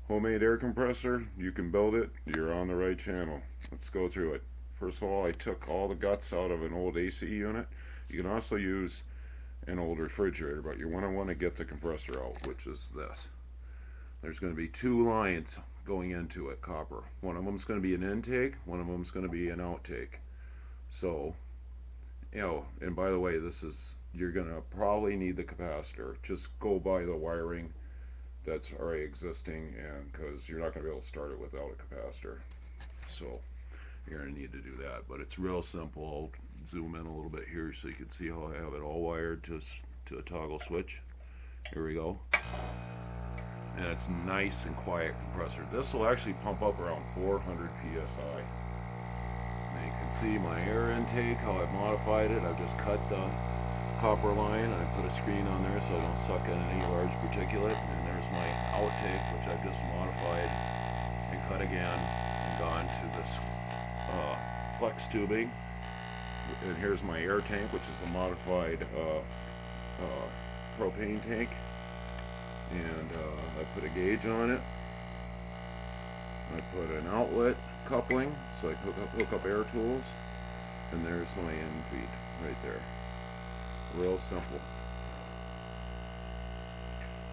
Homemade air compressor, you can build it, you're on the right channel. Let's go through it. First of all, I took all the guts out of an old AC unit. You can also use an old refrigerator, but you want to get the compressor out, which is this. There's going to be two lines going into it, copper. One of them is going to be an intake, one of them is going to be an outtake. So, and by the way, you're going to probably need the capacitor. Just go by the wiring that's already existing, and because you're not going to be able to start it without a capacitor. So you're going to need to do that, but it's real simple. I'll zoom in a little bit here so you can see how I have it all wired to a toggle switch. Here we go. And it's nice and quiet compressor. This will actually pump up around 400 psi. And you can see my air intake, how I've modified it. I've just cut the copper line. I put a screen on there so I don't suck in any large particulate. And there's my outtake, which I've just modified and cut again and gone to this flex tubing. And here's my air tank, which is a modified propane tank. And I put a gauge on it. I put an outlet coupling so I can hook up air tools. And there's my end feed right there. Real simple.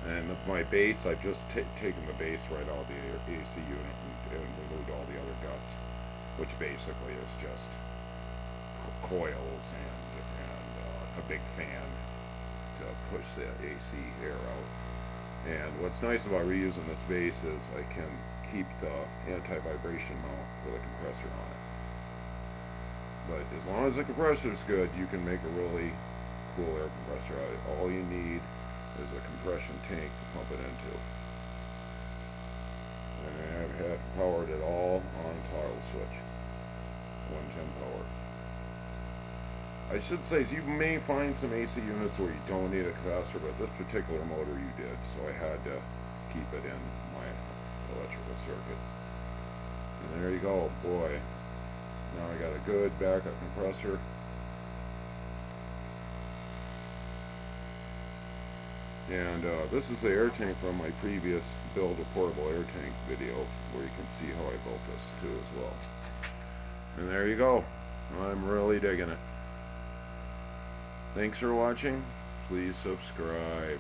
And my base, I've just taken the base right out of the AC unit and removed all the other guts, which basically is just coils and a big fan to push the AC air out. And what's nice about reusing this base is I can keep the anti-vibration mount for the compressor on it. But as long as the compressor is good, you can make a really cool air compressor. All you need is a compression tank to pump it into. And I've had powered it all on toggle switch, 110 power. I should say, you may find some AC units where you don't need a capacitor, but this particular motor you did, so I had to keep it in my electrical circuit. And there you go, boy. Now I got a good backup compressor. And this is the air tank from my previous build a portable air tank video, where you can see how I built this too as well. And there you go. I'm really digging it. Thanks for watching. Please subscribe.